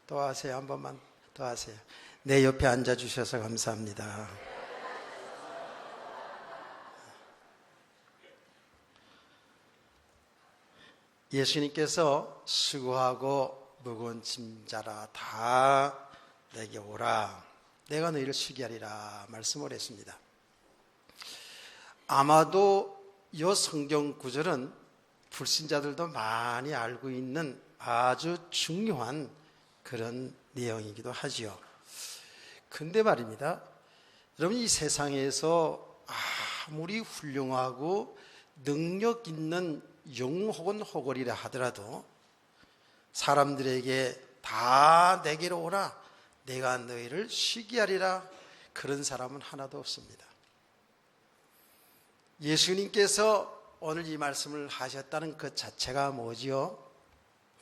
또 하세요. 한 번만 더 하세요. 내 옆에 앉아주셔서 감사합니다. 예수님께서 수고하고 무거운 짐자라 다 내게 오라. 내가 너희를 쉬게 하리라 말씀을 했습니다. 아마도 이 성경 구절은 불신자들도 많이 알고 있는 아주 중요한 그런 내용이기도 하지요. 근데 말입니다, 여러분, 이 세상에서 아무리 훌륭하고 능력 있는 영 혹은 호걸이라 하더라도 사람들에게 다 내게로 오라, 내가 너희를 쉬게 하리라, 그런 사람은 하나도 없습니다. 예수님께서 오늘 이 말씀을 하셨다는 것 자체가 뭐지요?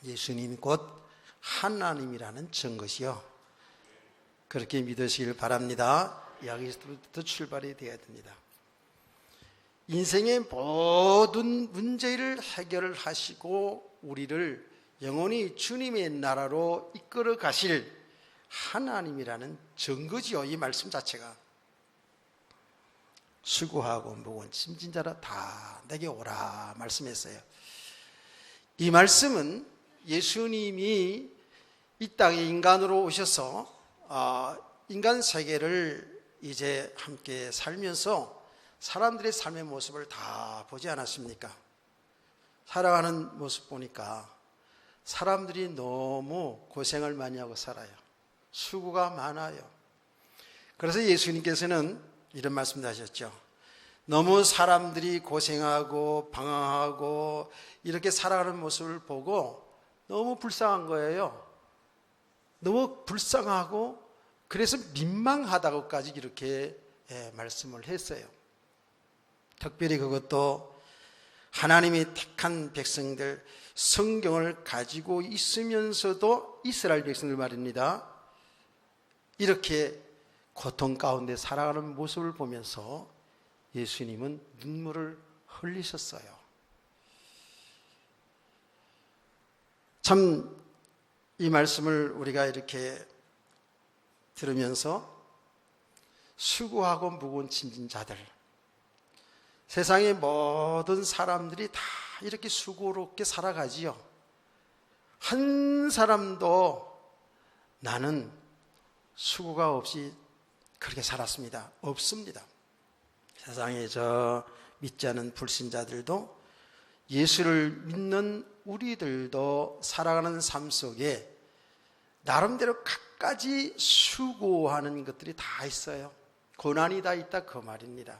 예수님이 곧 하나님이라는 증거시요. 그렇게 믿으시길 바랍니다. 여기서부터 출발이 되어야 됩니다. 인생의 모든 문제를 해결을 하시고 우리를 영원히 주님의 나라로 이끌어 가실 하나님이라는 증거지요. 이 말씀 자체가. 수고하고 무거운 짐진 자라 다 내게 오라 말씀했어요. 이 말씀은 예수님이 이 땅에 인간으로 오셔서 인간 세계를 이제 함께 살면서 사람들의 삶의 모습을 다 보지 않았습니까? 살아가는 모습 보니까 사람들이 너무 고생을 많이 하고 살아요. 수고가 많아요. 그래서 예수님께서는 이런 말씀도 하셨죠. 너무 사람들이 고생하고 방황하고 이렇게 살아가는 모습을 보고 너무 불쌍한 거예요. 너무 불쌍하고 그래서 민망하다고까지 이렇게 말씀을 했어요. 특별히 그것도 하나님이 택한 백성들, 성경을 가지고 있으면서도 이스라엘 백성들 말입니다. 이렇게 고통 가운데 살아가는 모습을 보면서 예수님은 눈물을 흘리셨어요. 참 이 말씀을 우리가 이렇게 들으면서 수고하고 무거운 짐진 자들, 세상의 모든 사람들이 다 이렇게 수고롭게 살아가지요. 한 사람도 나는 수고가 없이 그렇게 살았습니다. 없습니다. 세상에 저 믿지 않은 불신자들도 예수를 믿는 우리들도 살아가는 삶 속에 나름대로 갖가지 수고하는 것들이 다 있어요. 고난이 다 있다 그 말입니다.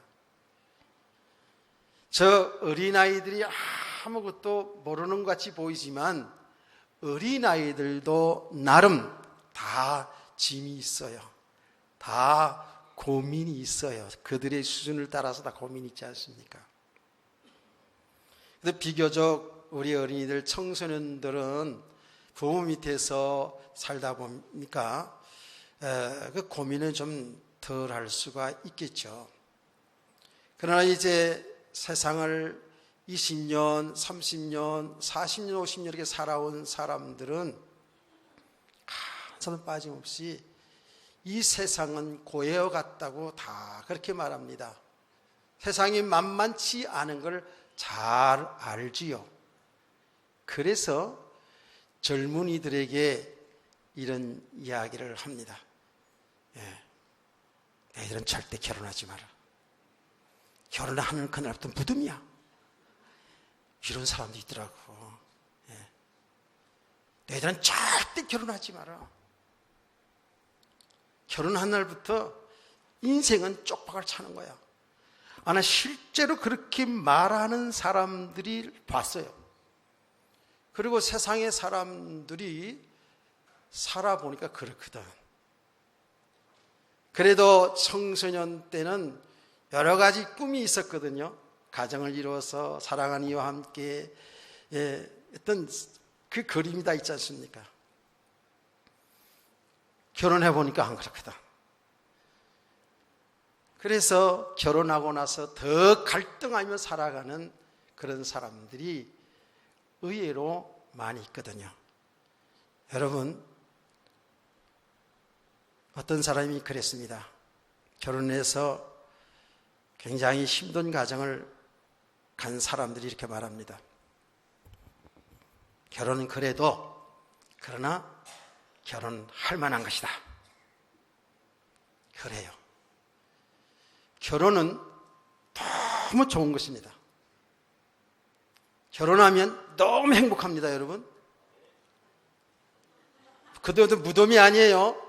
저 어린아이들이 아무것도 모르는 것 같이 보이지만 어린아이들도 나름 다 짐이 있어요. 다 고민이 있어요. 그들의 수준을 따라서 다 고민이 있지 않습니까? 근데 비교적 우리 어린이들, 청소년들은 부모 밑에서 살다 보니까 그 고민을 좀 덜 할 수가 있겠죠. 그러나 이제 세상을 20년, 30년, 40년, 50년 이렇게 살아온 사람들은 한 사람 빠짐없이 이 세상은 고여 같다고 다 그렇게 말합니다. 세상이 만만치 않은 걸 잘 알지요. 그래서 젊은이들에게 이런 이야기를 합니다. 너희들은 절대 결혼하지 마라. 결혼하는 그날부터 무덤이야. 이런 사람도 있더라고. 너희들은 절대 결혼하지 마라. 결혼한 날부터 인생은 쪽박을 차는 거야. 나 실제로 그렇게 말하는 사람들이 봤어요. 그리고 세상의 사람들이 살아보니까 그렇거든. 그래도 청소년 때는 여러 가지 꿈이 있었거든요. 가정을 이루어서 사랑하는 이와 함께 어떤 그 그림이 다 있지 않습니까? 결혼해보니까 안 그렇거든. 그래서 결혼하고 나서 더 갈등하며 살아가는 그런 사람들이 의외로 많이 있거든요. 여러분, 어떤 사람이 그랬습니다. 결혼해서 굉장히 힘든 가정을 간 사람들이 이렇게 말합니다. 결혼은 그러나 결혼할 만한 것이다. 그래요. 결혼은 너무 좋은 것입니다. 결혼하면 너무 행복합니다, 여러분. 그것도 무덤이 아니에요.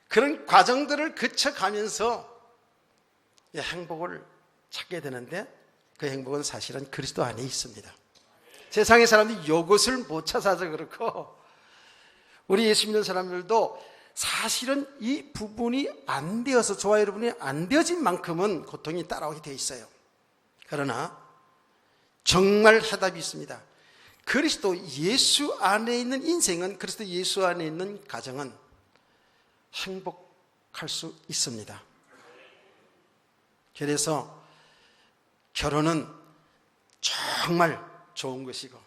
그런 과정들을 거쳐가면서 행복을 찾게 되는데 그 행복은 사실은 그리스도 안에 있습니다. 세상의 사람들이 이것을 못 찾아서 그렇고 우리 예수 믿는 사람들도 사실은 이 부분이 안 되어서 저와 여러분이 안 되어진 만큼은 고통이 따라오게 돼 있어요. 그러나 정말 해답이 있습니다. 그리스도 예수 안에 있는 인생은, 그리스도 예수 안에 있는 가정은 행복할 수 있습니다. 그래서 결혼은 정말 좋은 것이고,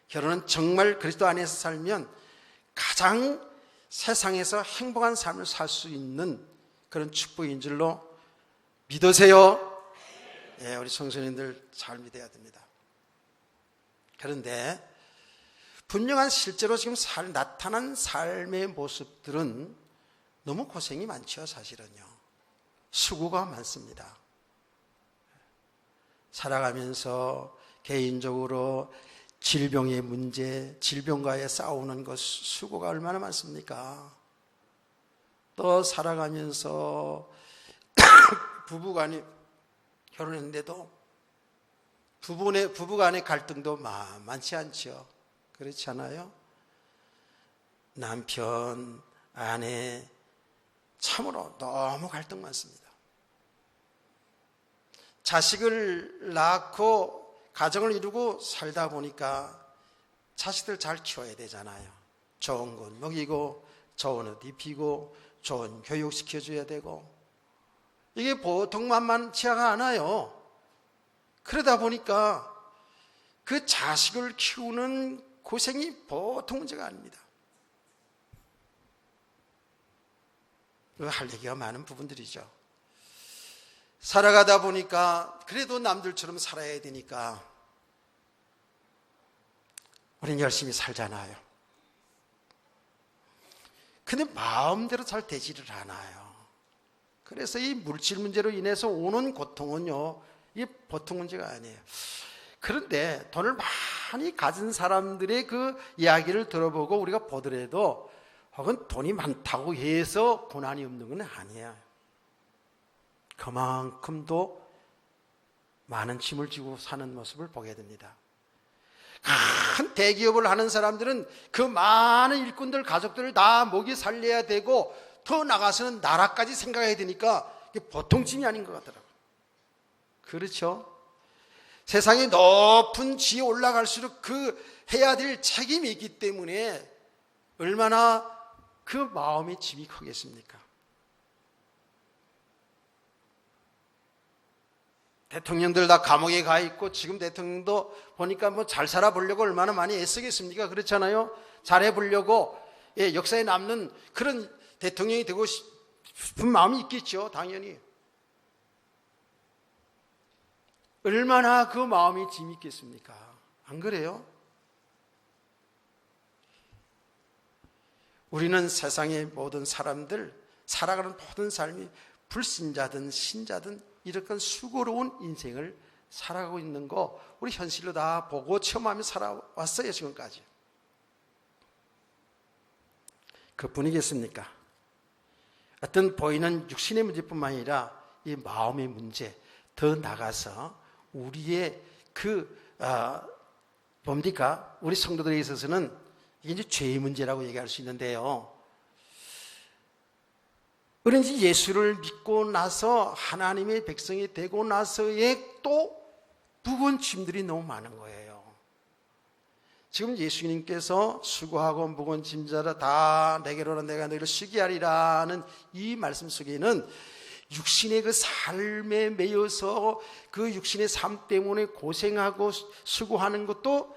결혼은 정말 그리스도 안에서 살면 가장 세상에서 행복한 삶을 살 수 있는 그런 축복인 줄로 믿으세요. 네, 우리 청소년들 잘 믿어야 됩니다. 그런데 분명한 실제로 지금 나타난 삶의 모습들은 너무 고생이 많죠. 사실은요. 수고가 많습니다. 살아가면서 개인적으로 질병의 문제, 질병과의 싸우는 것, 수고가 얼마나 많습니까? 또 살아가면서 부부간에 결혼했는데도 부부간의 갈등도 만만치 않죠. 그렇지 않아요? 남편, 아내 참으로 너무 갈등 많습니다. 자식을 낳고 가정을 이루고 살다 보니까 자식들 잘 키워야 되잖아요. 좋은 건 먹이고 좋은 옷 입히고 좋은 교육 시켜줘야 되고, 이게 보통 만만치가 않아요. 그러다 보니까 그 자식을 키우는 고생이 보통 문제가 아닙니다. 할 얘기가 많은 부분들이죠. 살아가다 보니까 그래도 남들처럼 살아야 되니까 우리는 열심히 살잖아요. 근데 마음대로 잘 되지를 않아요. 그래서 이 물질 문제로 인해서 오는 고통은요, 이게 보통 문제가 아니에요. 그런데 돈을 많이 가진 사람들의 그 이야기를 들어보고 우리가 보더라도 혹은 돈이 많다고 해서 고난이 없는 건 아니에요. 그만큼도 많은 짐을 지고 사는 모습을 보게 됩니다. 큰 대기업을 하는 사람들은 그 많은 일꾼들, 가족들을 다 먹이 살려야 되고 더 나가서는 나라까지 생각해야 되니까 이게 보통 짐이 아닌 것 같더라고요. 그렇죠? 세상에 높은 지에 올라갈수록 그 해야 될 책임이 있기 때문에 얼마나 그 마음의 짐이 크겠습니까? 대통령들 다 감옥에 가 있고 지금 대통령도 보니까 뭐 잘 살아보려고 얼마나 많이 애쓰겠습니까? 그렇잖아요. 잘해보려고 역사에 남는 그런 대통령이 되고 싶은 마음이 있겠죠. 당연히. 얼마나 그 마음이 짐이 있겠습니까? 안 그래요? 우리는 세상의 모든 사람들, 살아가는 모든 삶이 불신자든 신자든 이렇게 수고로운 인생을 살아가고 있는 거 우리 현실로 다 보고 체험하며 살아왔어요. 지금까지. 그뿐이겠습니까? 어떤 보이는 육신의 문제뿐만 아니라 이 마음의 문제, 더 나가서 우리의 뭡니까? 우리 성도들에 있어서는 이게 이제 죄의 문제라고 얘기할 수 있는데요. 우리는 이제 예수를 믿고 나서 하나님의 백성이 되고 나서의 또 무거운 짐들이 너무 많은 거예요. 지금 예수님께서 수고하고 무거운 짐자라 다 내게로 오라 내가 너희를 쉬게 하리라는 이 말씀 속에는 육신의 그 삶에 매여서 그 육신의 삶 때문에 고생하고 수고하는 것도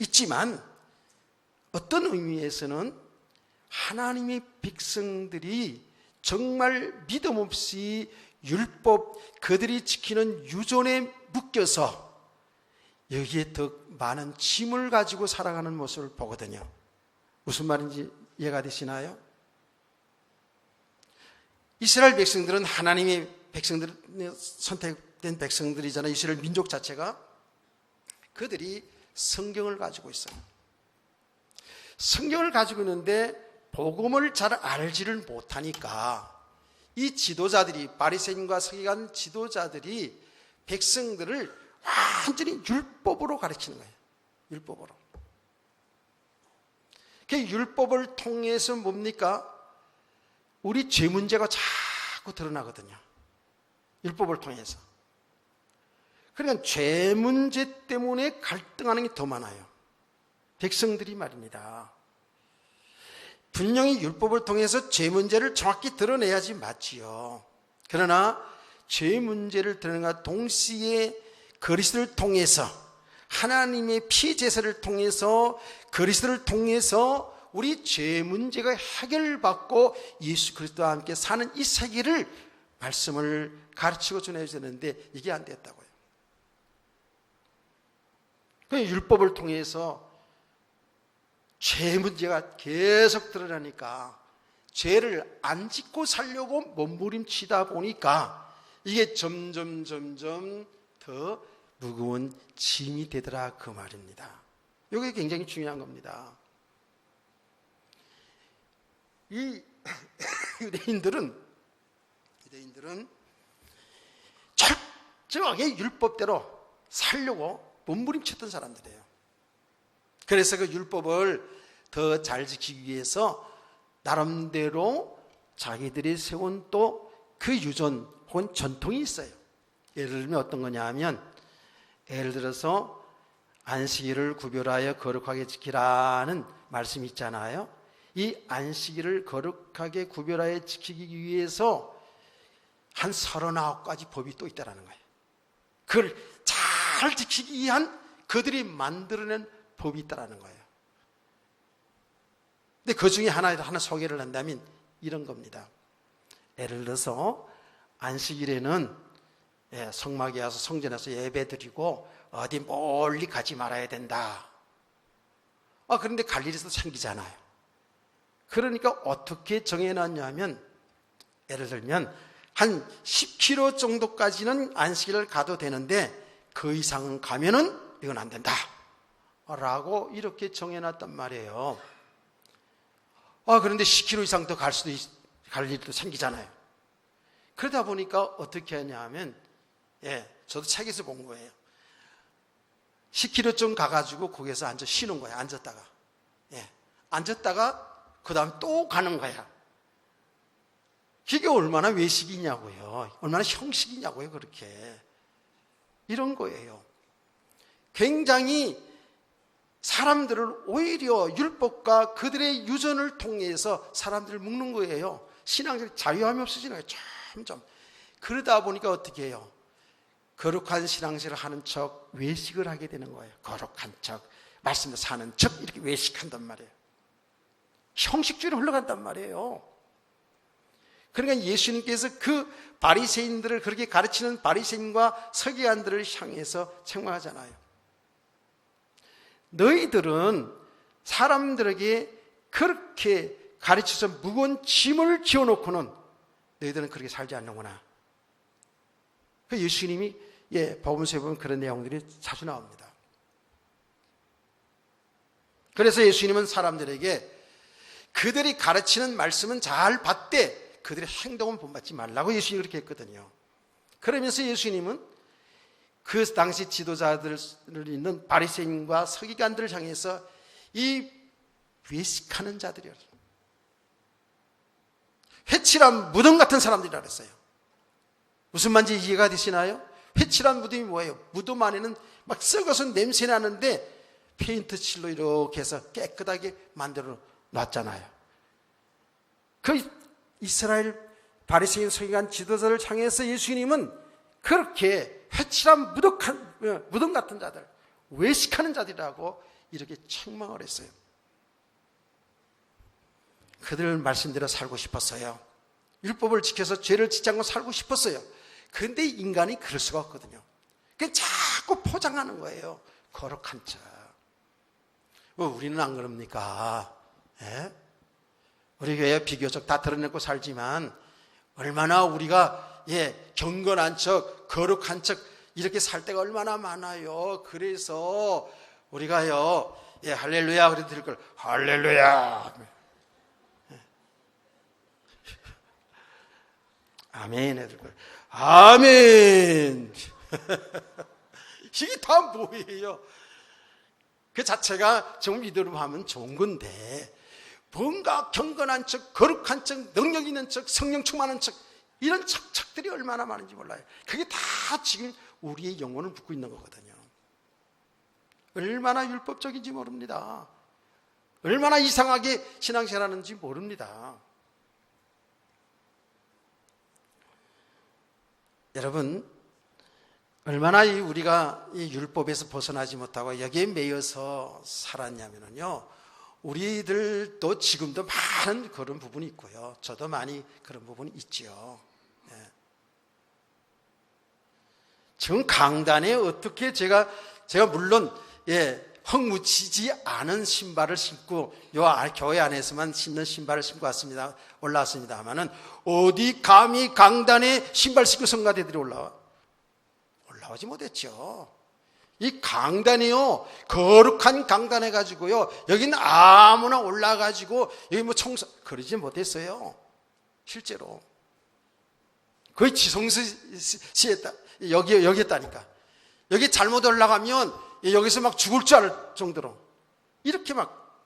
있지만 어떤 의미에서는 하나님의 백성들이 정말 믿음 없이 율법, 그들이 지키는 유전에 묶여서 여기에 더 많은 짐을 가지고 살아가는 모습을 보거든요. 무슨 말인지 이해가 되시나요? 이스라엘 백성들은 하나님의 백성들, 선택된 백성들이잖아요. 이스라엘 민족 자체가. 그들이 성경을 가지고 있어요. 성경을 가지고 있는데 복음을 잘 알지를 못하니까 이 지도자들이, 바리새인과 서기관 지도자들이 백성들을 완전히 율법으로 가르치는 거예요. 율법으로. 그 율법을 통해서 뭡니까? 우리 죄 문제가 자꾸 드러나거든요. 율법을 통해서. 그러니까 죄 문제 때문에 갈등하는 게 더 많아요. 백성들이 말입니다. 분명히 율법을 통해서 죄 문제를 정확히 드러내야지 맞지요. 그러나 죄 문제를 드러내는 동시에 그리스도를 통해서, 하나님의 피 제사를 통해서, 그리스도를 통해서 우리 죄 문제가 해결받고 예수 그리스도와 함께 사는 이 세계를, 말씀을 가르치고 전해주는데 이게 안 됐다고요. 그 율법을 통해서 죄 문제가 계속 드러나니까 죄를 안 짓고 살려고 몸부림치다 보니까 이게 점점 더 무거운 짐이 되더라, 그 말입니다. 이게 굉장히 중요한 겁니다. 이 유대인들은 철저하게 율법대로 살려고 몸부림쳤던 사람들이에요. 그래서 그 율법을 더 잘 지키기 위해서 나름대로 자기들이 세운 또 그 유전 혹은 전통이 있어요. 예를 들면 어떤 거냐 하면, 예를 들어서 안식일을 구별하여 거룩하게 지키라는 말씀이 있잖아요. 이 안식일을 거룩하게 구별하여 지키기 위해서 한 39가지 법이 또 있다는 거예요. 그걸 잘 지키기 위한 그들이 만들어낸 법이 있다는 거예요. 근데 그 중에 하나 소개를 한다면 이런 겁니다. 예를 들어서 안식일에는 성막에 와서 성전에서 예배 드리고 어디 멀리 가지 말아야 된다. 그런데 갈 일이 생기잖아요. 그러니까 어떻게 정해놨냐면, 예를 들면 한 10km 정도까지는 안식일을 가도 되는데 그 이상은 가면은 이건 안 된다 라고 이렇게 정해놨단 말이에요. 그런데 10km 이상 더 갈 일도 생기잖아요. 그러다 보니까 어떻게 하냐 하면, 저도 책에서 본 거예요. 10km쯤 가가지고 거기에서 앉아 쉬는 거예요. 앉았다가 그 다음 또 가는 거야. 그게 얼마나 외식이냐고요. 얼마나 형식이냐고요. 그렇게. 이런 거예요. 굉장히 사람들을 오히려 율법과 그들의 유전을 통해서 사람들을 묶는 거예요. 신앙적 자유함이 없어지는 거예요. 점점. 그러다 보니까 어떻게 해요? 거룩한 신앙생활을 하는 척 외식을 하게 되는 거예요. 거룩한 척, 말씀을 사는 척 이렇게 외식한단 말이에요. 형식주의로 흘러간단 말이에요. 그러니까 예수님께서 그 바리새인들을 그렇게 가르치는 바리새인과 서기관들을 향해서 책망하잖아요. 너희들은 사람들에게 그렇게 가르쳐서 무거운 짐을 지어놓고는 너희들은 그렇게 살지 않는구나. 예수님이 복음서에 보면 그런 내용들이 자주 나옵니다. 그래서 예수님은 사람들에게 그들이 가르치는 말씀은 잘 받되 그들의 행동은 본받지 말라고 예수님이 그렇게 했거든요. 그러면서 예수님은 그 당시 지도자들을 잇는 바리새인과 서기관들을 향해서 이 외식하는 자들이라, 회칠한 무덤 같은 사람들이라 그랬어요. 무슨 말인지 이해가 되시나요? 회칠한 무덤이 뭐예요? 무덤 안에는 막 썩어서 냄새 나는데 페인트 칠로 이렇게 해서 깨끗하게 만들어 놨잖아요. 그 이스라엘 바리새인 서기관 지도자를 향해서 예수님은 그렇게 회칠한 무덤 같은 자들, 외식하는 자들이라고 이렇게 책망을 했어요. 그들 말씀대로 살고 싶었어요. 율법을 지켜서 죄를 짓지 않고 살고 싶었어요. 그런데 인간이 그럴 수가 없거든요. 그냥 자꾸 포장하는 거예요. 거룩한 척. 우리는 안 그럽니까? 예? 우리 교회 비교적 다 드러내고 살지만 얼마나 우리가 경건한 척, 거룩한 척 이렇게 살 때가 얼마나 많아요. 그래서 우리가요, 할렐루야 그래도 될 걸 할렐루야, 아멘 해야 될 걸 아멘. 이게 다 뭐예요? 그 자체가 정말 믿음으로 하면 좋은 건데, 뭔가 경건한 척, 거룩한 척, 능력 있는 척, 성령 충만한 척, 이런 척척들이 얼마나 많은지 몰라요. 그게 다 지금 우리의 영혼을 묶고 있는 거거든요. 얼마나 율법적인지 모릅니다. 얼마나 이상하게 신앙생활하는지 모릅니다. 여러분, 얼마나 우리가 이 율법에서 벗어나지 못하고 여기에 매여서 살았냐면요, 우리들도 지금도 많은 그런 부분이 있고요, 저도 많이 그런 부분이 있죠. 지금 강단에 어떻게 제가 물론 흙 묻히지 않은 신발을 신고 교회 안에서만 신는 신발을 신고 올라왔습니다만은 어디 감히 강단에 신발 신고 성가대들이 올라오지 못했죠. 이 강단이요, 거룩한 강단 해가지고요, 여기는 아무나 올라가지고 여기 뭐 그러지 못했어요. 실제로 거의 지성시했다. 여기였다니까. 여기 잘못 올라가면 여기서 막 죽을 줄 알 정도로 이렇게 막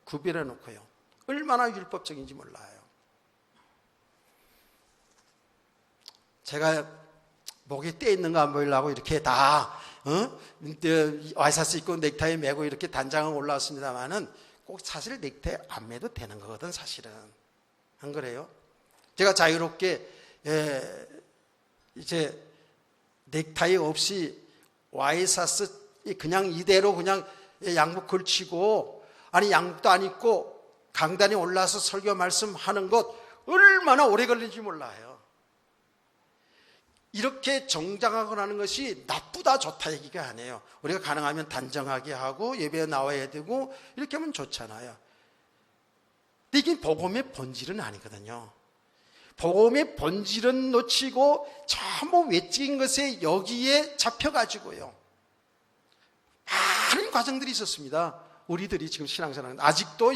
구별해 놓고요. 얼마나 율법적인지 몰라요. 제가 목에 떼 있는 거 안 보이려고 이렇게 다 와이셔츠 입고 넥타이 매고 이렇게 단장은 올라왔습니다만은 꼭 사실 넥타이 안 매도 되는 거거든, 사실은. 안 그래요? 제가 자유롭게 이제 넥타이 없이 와이셔츠 그냥 이대로 그냥 양복 걸치고, 아니 양복도 안 입고 강단에 올라서 설교 말씀하는 것 얼마나 오래 걸리는지 몰라요. 이렇게 정장하고 하는 것이 나쁘다 좋다 얘기가 아니에요. 우리가 가능하면 단정하게 하고 예배에 나와야 되고 이렇게 하면 좋잖아요. 근데 이게 복음의 본질은 아니거든요. 복음의 본질은 놓치고 전부 외적인 것에 여기에 잡혀가지고요, 많은 과정들이 있었습니다. 우리들이 지금 신앙생활은 아직도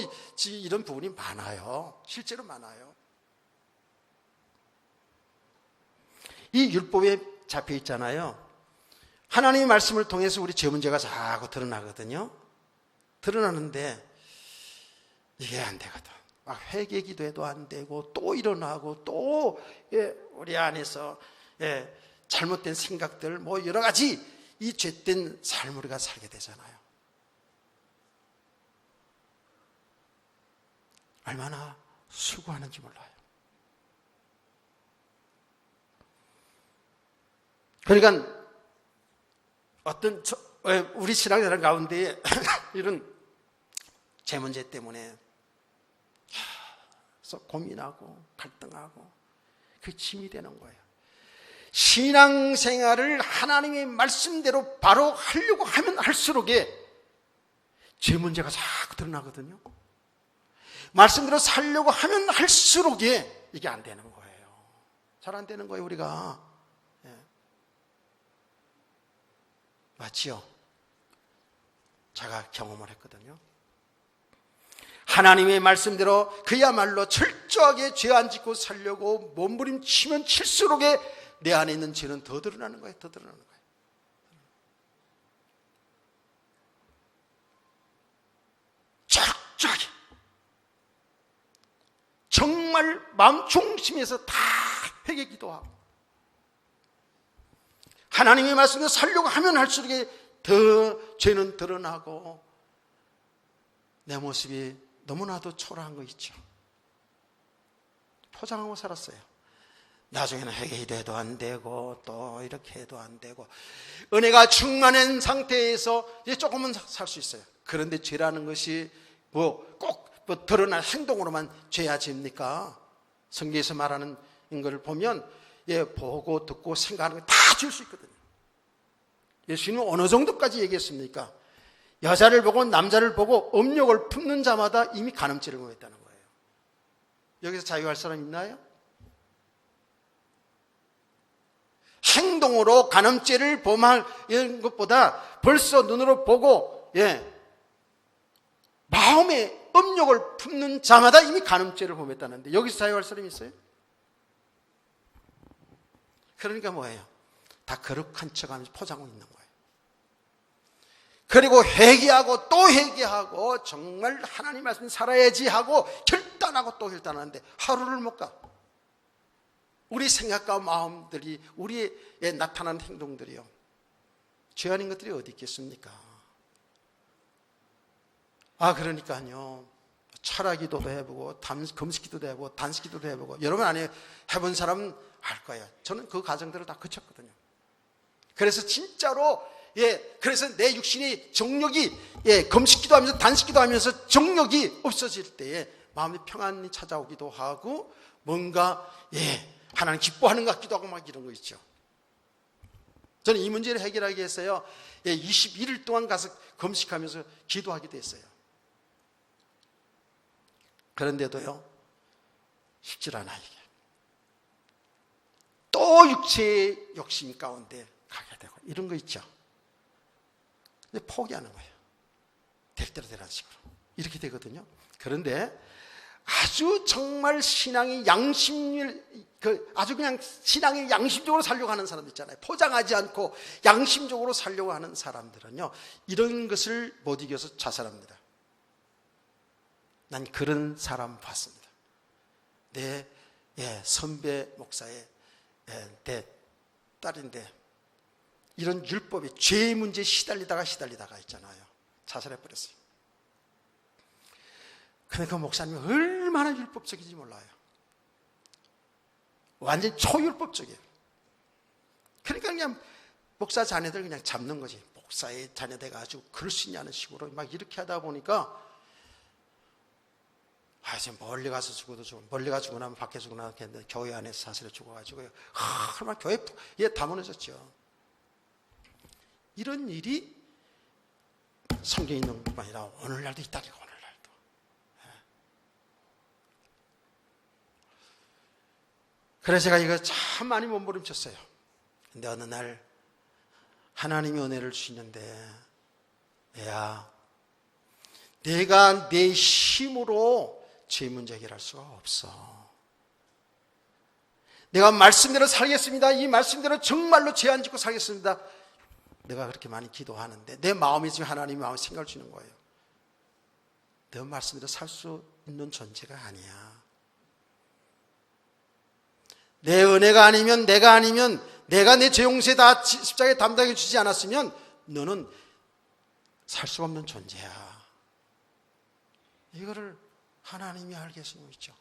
이런 부분이 많아요. 실제로 많아요. 이 율법에 잡혀 있잖아요. 하나님의 말씀을 통해서 우리 죄 문제가 자꾸 드러나거든요. 드러나는데 이게 안 되거든. 막 회개 기도해도 안 되고 또 일어나고 또 우리 안에서 잘못된 생각들 뭐 여러 가지 이 죄된 삶을 우리가 살게 되잖아요. 얼마나 수고하는지 몰라요. 그러니까 어떤 우리 신앙생활 가운데 이런 죄 문제 때문에 고민하고 갈등하고 그게 짐이 되는 거예요. 신앙생활을 하나님의 말씀대로 바로 하려고 하면 할수록에 죄 문제가 자꾸 드러나거든요. 말씀대로 살려고 하면 할수록에 이게 안 되는 거예요. 잘 안 되는 거예요, 우리가. 맞지요? 제가 경험을 했거든요. 하나님의 말씀대로 그야말로 철저하게 죄 안 짓고 살려고 몸부림치면 칠수록에 내 안에 있는 죄는 더 드러나는 거예요. 더 드러나는 거예요. 철저하게 정말 마음 중심에서 다 회개 기도하고 하나님의 말씀대로 살려고 하면 할수록 더 죄는 드러나고 내 모습이 너무나도 초라한 거 있죠. 포장하고 살았어요. 나중에는 회개도 해도 안 되고 또 이렇게 해도 안 되고 은혜가 충만한 상태에서 이제 조금은 살 수 있어요. 그런데 죄라는 것이 뭐 꼭 뭐 드러난 행동으로만 죄야 집니까? 성경에서 말하는 걸 보면 보고 듣고 생각하는 거 다 줄 수 있거든요. 예수님은 어느 정도까지 얘기했습니까? 여자를 보고 남자를 보고 음욕을 품는 자마다 이미 간음죄를 범했다는 거예요. 여기서 자유할 사람 있나요? 행동으로 간음죄를 범할 것보다 벌써 눈으로 보고 마음에 음욕을 품는 자마다 이미 간음죄를 범했다는데 여기서 자유할 사람이 있어요? 그러니까 뭐예요? 다 거룩한 척하면서 포장하고 있는 거예요. 그리고 회개하고 또 회개하고 정말 하나님 말씀 살아야지 하고 결단하고 또 결단하는데 하루를 못 가. 우리 생각과 마음들이 우리의 나타나는 행동들이요, 죄 아닌 것들이 어디 있겠습니까? 그러니까요, 철학기도도 해보고 금식기도도 해보고 단식기도도 해보고, 여러분 안에 해본 사람은 알 거예요. 저는 그 과정들을 다 거쳤거든요. 그래서 진짜로 그래서 내 육신의 정욕이 금식기도 하면서 단식기도 하면서 정욕이 없어질 때에 마음의 평안이 찾아오기도 하고 뭔가 하나님 기뻐하는 것 같기도 하고 막 이런 거 있죠. 저는 이 문제를 해결하기 위해서요 21일 동안 가서 금식하면서 기도하기도 했어요. 그런데도요 쉽질 않아 이게. 또 육체의 욕심 가운데 가게 되고 이런 거 있죠. 근데 포기하는 거예요. 될 대로 되라는 식으로 이렇게 되거든요. 그런데 아주 정말 신앙이 아주 그냥 신앙이 양심적으로 살려고 하는 사람들 있잖아요. 포장하지 않고 양심적으로 살려고 하는 사람들은요 이런 것을 못 이겨서 자살합니다. 난 그런 사람 봤습니다. 내 선배 목사의 내 딸인데 이런 율법에 죄의 문제에 시달리다가 있잖아요. 자살해버렸어요. 근데 그 목사님이 얼마나 율법적인지 몰라요. 완전히 초율법적이에요. 그러니까 그냥 목사 자녀들 그냥 잡는 거지. 목사의 자녀대가 아주 그럴 수 있냐는 식으로 막 이렇게 하다 보니까 지금 멀리 가서 죽어도 멀리 가서 죽고 나면 밖에 죽고 나면 교회 안에서 사슬에 죽어가지고요. 얼마나 교회에 다 무너졌죠. 이런 일이 성경에 있는 것뿐만 아니라 오늘날도 있다니까. 오늘날도. 그래서 제가 이거 참 많이 몸부림쳤어요. 근데 어느 날 하나님이 은혜를 주시는데 야, 내가 내 힘으로 죄 문제 해결할 수가 없어. 내가 말씀대로 살겠습니다. 이 말씀대로 정말로 죄 안 짓고 살겠습니다. 내가 그렇게 많이 기도하는데 내 마음이 지금 하나님의 마음에 생각을 주는 거예요. 내 말씀대로 살 수 있는 존재가 아니야. 내 은혜가 아니면 내가 내 죄 용서에 다 십자가에 담당해 주지 않았으면 너는 살 수가 없는 존재야. 이거를 하나님이 알게 하시는 거 있죠.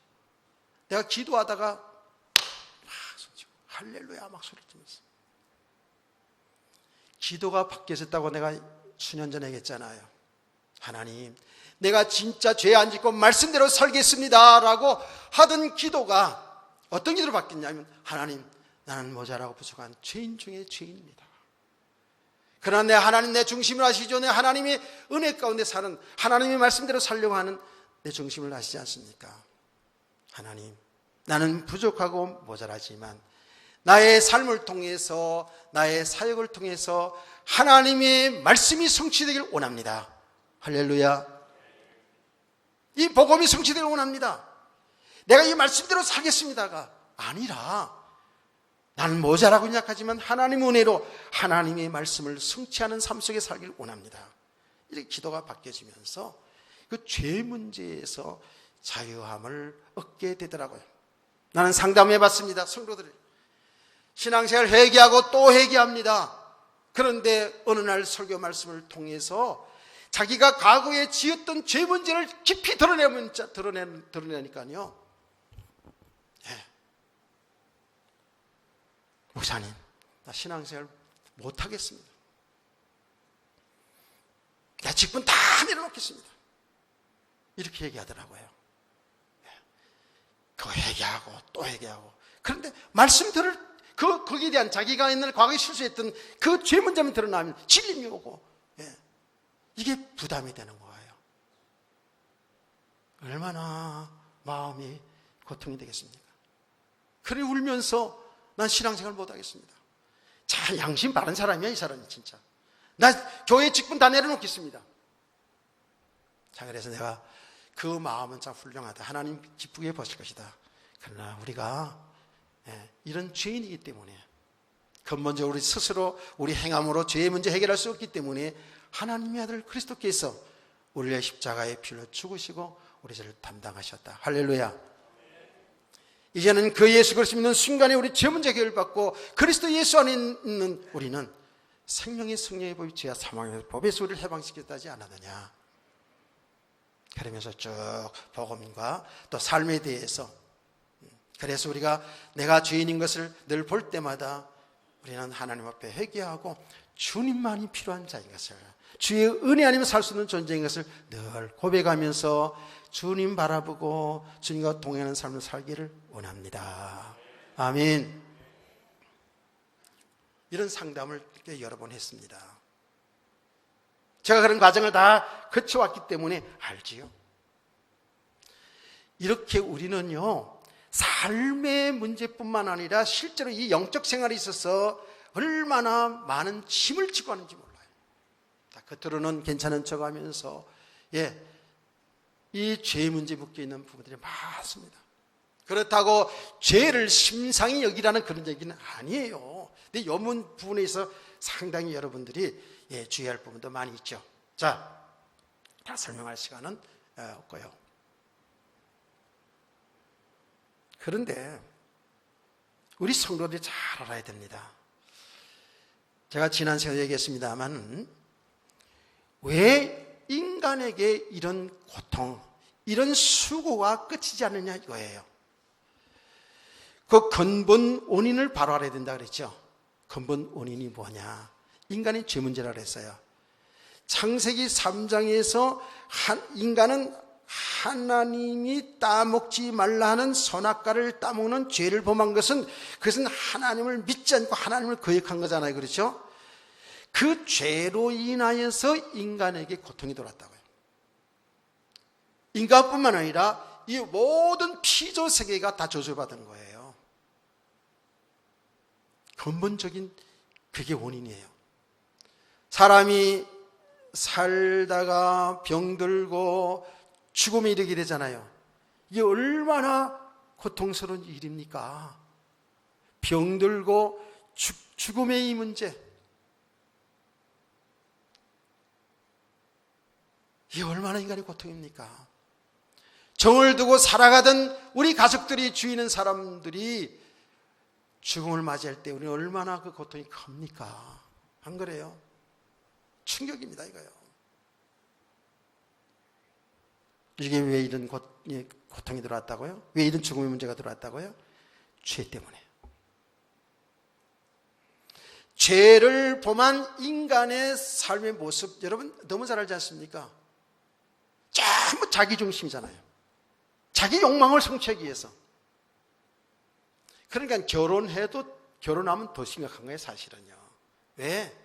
내가 기도하다가 막 손치고 할렐루야 막 소리 지면서 기도가 바뀌어졌다고 내가 수년 전에 얘기했잖아요. 하나님, 내가 진짜 죄 안 짓고 말씀대로 살겠습니다 라고 하던 기도가 어떤 기도로 바뀌었냐면 하나님, 나는 모자라고 부족한 죄인 중에 죄인입니다. 그러나 내 하나님 내 중심을 아시죠? 내 하나님의 은혜 가운데 사는 하나님의 말씀대로 살려고 하는 내 중심을 아시지 않습니까? 하나님, 나는 부족하고 모자라지만 나의 삶을 통해서 나의 사역을 통해서 하나님의 말씀이 성취되길 원합니다. 할렐루야. 이 복음이 성취되길 원합니다. 내가 이 말씀대로 살겠습니다가 아니라 나는 모자라고 생각하지만 하나님의 은혜로 하나님의 말씀을 성취하는 삶 속에 살길 원합니다. 이렇게 기도가 바뀌어지면서 그 죄 문제에서 자유함을 얻게 되더라고요. 나는 상담해봤습니다. 성도들 신앙생활 회개하고 또 회개합니다. 그런데 어느 날 설교 말씀을 통해서 자기가 과거에 지었던 죄 문제를 깊이 드러내니까요. 목사님, 나 신앙생활 못하겠습니다. 나 직분 다 내려놓겠습니다. 이렇게 얘기하더라고요. 그거 회개하고 또 회개하고. 그런데 말씀 들을 거기에 대한 자기가 옛날 과거에 실수했던 그 죄 문제만 드러나면 질림이 오고, 이게 부담이 되는 거예요. 얼마나 마음이 고통이 되겠습니까? 그래 울면서 난 신앙생활 못하겠습니다. 자, 양심 바른 사람이야 이 사람이 진짜. 나 교회 직분 다 내려놓겠습니다. 자, 그래서 내가 그 마음은 참 훌륭하다. 하나님 기쁘게 보실 것이다. 그러나 우리가 이런 죄인이기 때문에 근본적으로 우리 스스로 우리 행함으로 죄의 문제 해결할 수 없기 때문에 하나님의 아들 그리스도께서 우리의 십자가의 피로 죽으시고 우리 죄를 담당하셨다. 할렐루야. 이제는 그 예수 그리스도 믿는 순간에 우리 죄 문제 해결받고 그리스도 예수 안에 있는 우리는 생명의 성령의 법이 죄와 사망의 법에서 우리를 해방시켰다지 않았느냐. 그러면서 쭉 복음과 또 삶에 대해서, 그래서 우리가 내가 죄인인 것을 늘 볼 때마다 우리는 하나님 앞에 회개하고 주님만이 필요한 자인 것을, 주의 은혜 아니면 살 수 없는 존재인 것을 늘 고백하면서 주님 바라보고 주님과 동행하는 삶을 살기를 원합니다. 아멘. 이런 상담을 여러 번 했습니다. 제가 그런 과정을 다 거쳐왔기 때문에 알지요. 이렇게 우리는요, 삶의 문제뿐만 아니라 실제로 이 영적 생활에 있어서 얼마나 많은 짐을 지고 하는지 몰라요. 겉으로는 괜찮은 척 하면서, 이 죄 문제 묶여있는 부분들이 많습니다. 그렇다고 죄를 심상히 여기라는 그런 얘기는 아니에요. 근데 이 부분에 있어 상당히 여러분들이 주의할 부분도 많이 있죠. 자, 다 설명할 시간은 없고요. 그런데 우리 성도들이 잘 알아야 됩니다. 제가 지난 시간에 얘기했습니다만, 왜 인간에게 이런 고통, 이런 수고가 끝이지 않느냐 이거예요. 그 근본 원인을 바로 알아야 된다 그랬죠. 근본 원인이 뭐냐? 인간의 죄 문제라 그랬어요. 창세기 3장에서 인간은 하나님이 따먹지 말라 하는 선악과를 따먹는 죄를 범한 것은, 그것은 하나님을 믿지 않고 하나님을 거역한 거잖아요. 그렇죠? 그 죄로 인하여서 인간에게 고통이 돌았다고요. 인간뿐만 아니라 이 모든 피조 세계가 다 저주받은 거예요. 근본적인 그게 원인이에요. 사람이 살다가 병들고 죽음에 이르게 되잖아요. 이게 얼마나 고통스러운 일입니까? 병들고 죽음의 이 문제, 이게 얼마나 인간의 고통입니까? 정을 두고 살아가던 우리 가족들이, 주위 있는 사람들이 죽음을 맞이할 때 우리는 얼마나 그 고통이 큽니까? 안 그래요? 충격입니다, 이거요. 이게 왜 이런 고통이 들어왔다고요? 왜 이런 죽음의 문제가 들어왔다고요? 죄 때문에. 죄를 범한 인간의 삶의 모습, 여러분 너무 잘 알지 않습니까? 전부 자기중심이잖아요. 자기 욕망을 성취하기 위해서. 그러니까 결혼하면 더 심각한 거예요, 사실은요. 왜?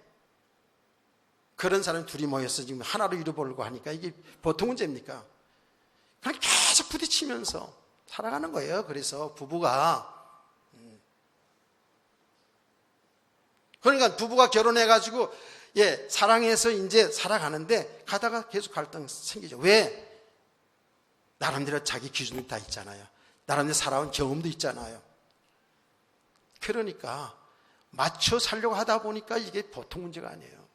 그런 사람 둘이 모여서 지금 하나로 이루어보려고 하니까 이게 보통 문제입니까? 그냥 계속 부딪히면서 살아가는 거예요. 그래서 부부가, 그러니까 부부가 결혼해가지고 사랑해서 이제 살아가는데 가다가 계속 갈등 생기죠. 왜? 나름대로 자기 기준이 다 있잖아요. 나름대로 살아온 경험도 있잖아요. 그러니까 맞춰 살려고 하다 보니까 이게 보통 문제가 아니에요.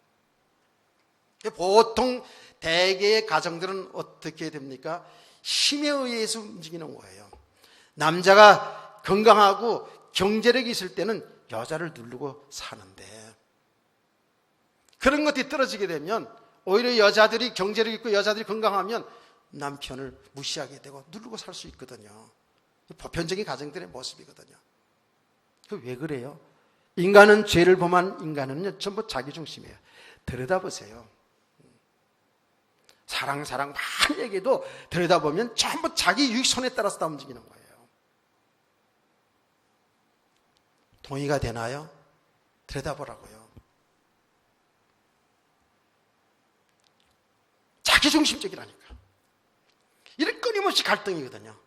보통 대개의 가정들은 어떻게 됩니까? 힘에 의해서 움직이는 거예요. 남자가 건강하고 경제력이 있을 때는 여자를 누르고 사는데, 그런 것들이 떨어지게 되면 오히려 여자들이 경제력 있고 여자들이 건강하면 남편을 무시하게 되고 누르고 살 수 있거든요. 보편적인 가정들의 모습이거든요. 왜 그래요? 인간은, 죄를 범한 인간은요, 전부 자기중심이에요. 들여다보세요. 자랑 많이 얘기해도 들여다보면 전부 자기 유익 손에 따라서 다 움직이는 거예요. 동의가 되나요? 들여다보라고요. 자기중심적이라니까. 이런 끊임없이 갈등이거든요.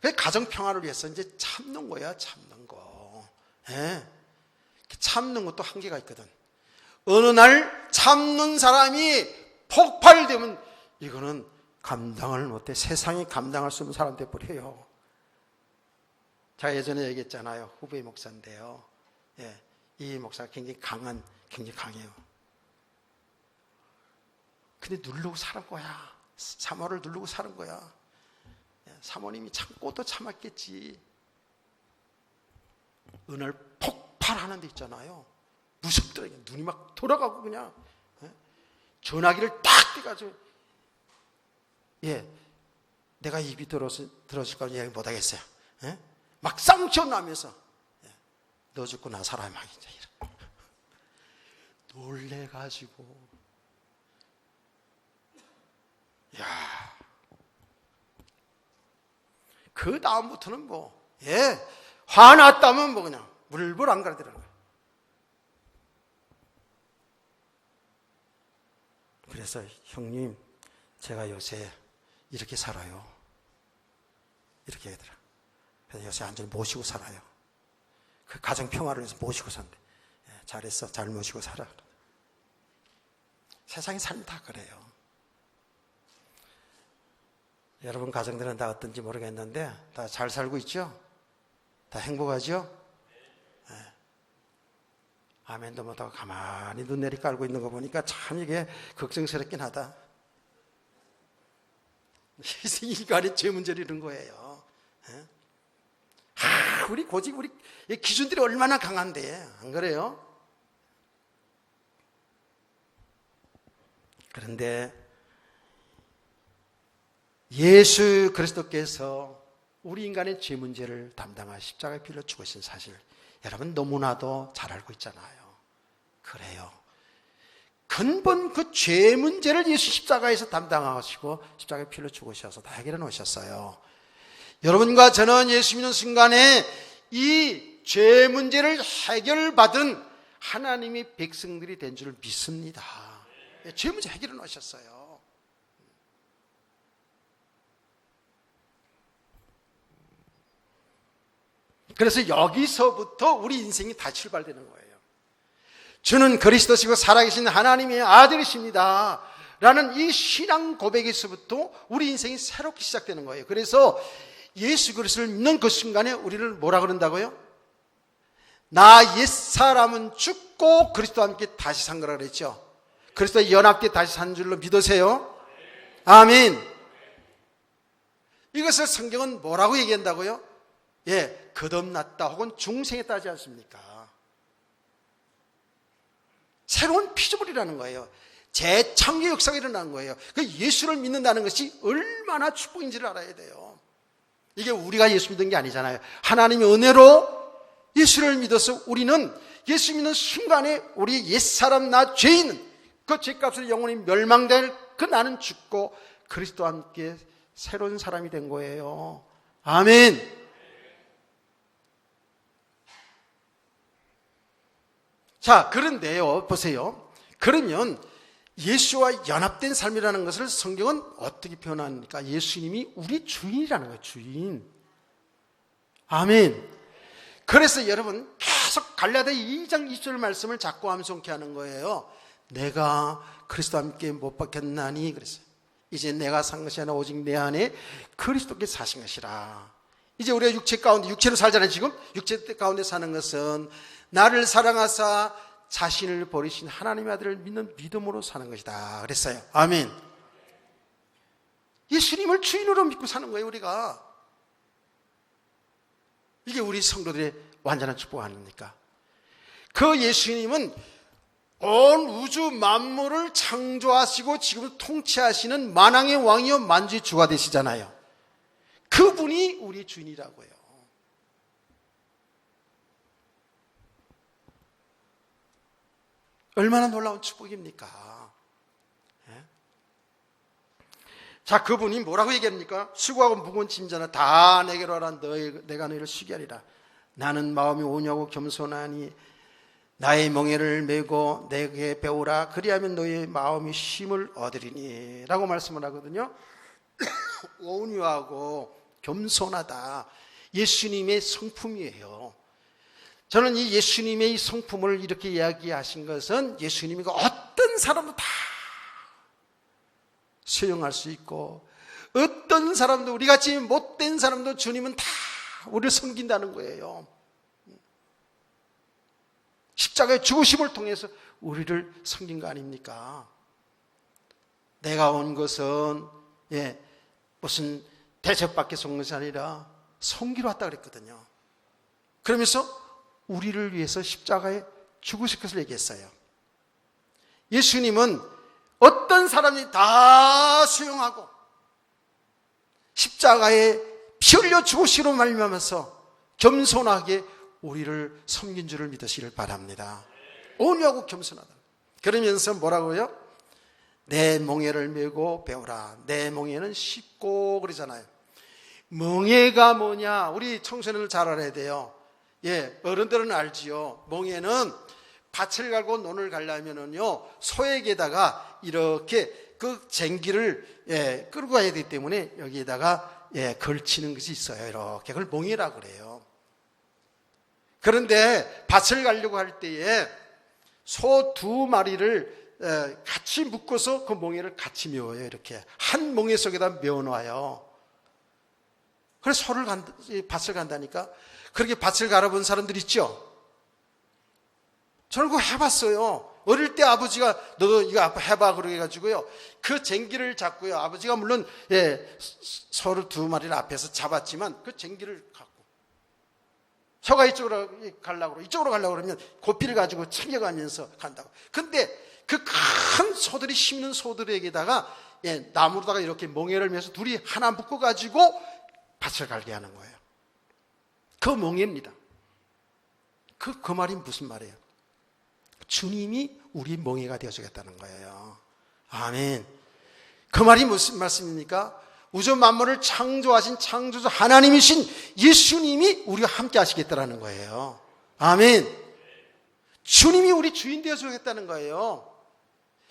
그래서 가정평화를 위해서 이제 참는 거야, 참는 거. 예. 참는 것도 한계가 있거든. 어느 날 참는 사람이 폭발되면 이거는 감당을 못해. 세상이 감당할 수 없는 사람 돼버려요. 제가 예전에 얘기했잖아요. 후배 목사인데요. 예, 이 목사가 굉장히 강해요. 근데 누르고 사는 거야. 사모를 누르고 사는 거야. 사모님이 참고 또 참았겠지. 어느 날 폭발하는 데 있잖아요. 무섭더라고요. 눈이 막 돌아가고 그냥. 전화기를 딱 떼가지고, 내가 입이 들어질까 얘기 못하겠어요. 막 쌍쳐 나면서, 너 죽고 나 살아야 막 이제 놀래가지고, 그 다음부터는 화났다면 그냥 물불 안 가르더라는 거예요. 그래서 형님, 제가 요새 이렇게 살아요. 이렇게 얘기하더라. 그래서 요새 완전히 모시고 살아요. 그 가정 평화를 위해서 모시고 산대. 잘했어, 잘 모시고 살아. 세상의 삶이 다 그래요. 여러분 가정들은 다 어떤지 모르겠는데 다 잘 살고 있죠? 다 행복하죠? 네. 아멘도 못하고 가만히 눈 내리 깔고 있는 거 보니까 참 이게 걱정스럽긴 하다. 인간의 죄 문제를 이런 거예요. 네? 우리 기준들이 얼마나 강한데, 안 그래요? 그런데 예수 그리스도께서 우리 인간의 죄 문제를 담당한 십자가의 피를 죽으신 사실, 여러분 너무나도 잘 알고 있잖아요. 그래요. 근본 그 죄 문제를 예수 십자가에서 담당하시고 십자가의 피를 죽으셔서 다 해결해 놓으셨어요. 여러분과 저는 예수 믿는 순간에 이 죄 문제를 해결받은 하나님의 백성들이 된 줄 믿습니다. 죄 문제 해결해 놓으셨어요. 그래서 여기서부터 우리 인생이 다 출발되는 거예요. 주는 그리스도시고 살아계신 하나님의 아들이십니다 라는 이 신앙 고백에서부터 우리 인생이 새롭게 시작되는 거예요. 그래서 예수 그리스도를 믿는 그 순간에 우리를 뭐라 그런다고요? 나 옛사람은 죽고 그리스도와 함께 다시 산 거라 그랬죠. 그리스도와 연합돼 다시 산 줄로 믿으세요? 아멘. 이것을 성경은 뭐라고 얘기한다고요? 거듭났다 혹은 중생했다 하지 않습니까? 새로운 피조물이라는 거예요. 재창조 역사가 일어나는 거예요. 그 예수를 믿는다는 것이 얼마나 축복인지를 알아야 돼요. 이게 우리가 예수 믿은 게 아니잖아요. 하나님의 은혜로 예수를 믿어서 우리는 예수 믿는 순간에 우리 옛사람 나 죄인, 그 죄값으로 영원히 멸망될 그 나는 죽고 그리스도와 함께 새로운 사람이 된 거예요. 아멘. 자, 그런데요, 보세요. 그러면 예수와 연합된 삶이라는 것을 성경은 어떻게 표현합니까? 예수님이 우리 주인이라는 거예요, 주인. 아멘. 그래서 여러분 계속 갈라디아 2장 20절 말씀을 자꾸 암송케 하는 거예요. 내가 그리스도와 함께 못 박혔나니, 그랬어요. 이제 내가 산 것이 아니라 오직 내 안에 그리스도께 사신 것이라. 이제 우리가 육체 가운데, 육체로 살잖아요. 지금 육체 가운데 사는 것은 나를 사랑하사 자신을 버리신 하나님의 아들을 믿는 믿음으로 사는 것이다 그랬어요. 아멘. 예수님을 주인으로 믿고 사는 거예요, 우리가. 이게 우리 성도들의 완전한 축복 아닙니까? 그 예수님은 온 우주 만물을 창조하시고 지금 통치하시는 만왕의 왕이요 만주의 주가 되시잖아요. 그분이 우리 주인이라고요. 얼마나 놀라운 축복입니까? 자, 그분이 뭐라고 얘기합니까? 수고하고 무거운 짐자나 다 내게로 하라. 내가 너희를 쉬게 하리라. 나는 마음이 온유하고 겸손하니 나의 멍에를 메고 내게 배우라. 그리하면 너희의 마음이 쉼을 얻으리니 라고 말씀을 하거든요. 온유하고 겸손하다, 예수님의 성품이에요. 저는 이 예수님의 이 성품을 이렇게 이야기하신 것은 예수님이 어떤 사람도 다 수용할 수 있고, 어떤 사람도, 우리같이 못된 사람도 주님은 다 우리를 섬긴다는 거예요. 십자가의 죽으심을 통해서 우리를 섬긴 거 아닙니까? 내가 온 것은 무슨 대접받기 온 것이 아니라 섬기러 왔다 그랬거든요. 그러면서 우리를 위해서 십자가에 죽으실 것을 얘기했어요. 예수님은 어떤 사람이 다 수용하고 십자가에 피 흘려 죽으시로 말미암아서 겸손하게 우리를 섬긴 줄을 믿으시길 바랍니다. 온유하고 겸손하다. 그러면서 뭐라고요? 내 멍에를 메고 배우라. 내 멍에는 쉽고 그러잖아요. 멍에가 뭐냐? 우리 청소년들 잘 알아야 돼요. 어른들은 알지요. 멍에는 밭을 갈고 논을 가려면은요, 소에게다가 이렇게 그 쟁기를 끌고 가야 되기 때문에 여기에다가 걸치는 것이 있어요. 이렇게 그걸 멍에라 그래요. 그런데 밭을 가려고 할 때에 소 2마리를 같이 묶어서 그 멍에를 같이 메워요. 이렇게 한 멍에 속에다 메워놔요. 그래서 밭을 간다니까. 그렇게 밭을 갈아본 사람들 있죠? 저는 그거 해봤어요. 어릴 때 아버지가 너 이거 해봐 그래가지고요, 그 쟁기를 잡고요, 아버지가 물론 소를 2마리를 앞에서 잡았지만 그 쟁기를 갖고 소가 이쪽으로 가려고 그러면 고삐를 가지고 챙겨가면서 간다고. 근데 그 큰 소들이 씹는 소들에게다가 나무로다가 이렇게 멍에를 매서 둘이 하나 묶어가지고 밭을 갈게 하는 거예요. 그 멍에입니다. 그 말이 무슨 말이에요? 주님이 우리 멍에가 되어주겠다는 거예요. 아멘. 그 말이 무슨 말씀입니까? 우주 만물을 창조하신 창조주 하나님이신 예수님이 우리와 함께 하시겠다는 거예요. 아멘. 주님이 우리 주인 되어주겠다는 거예요.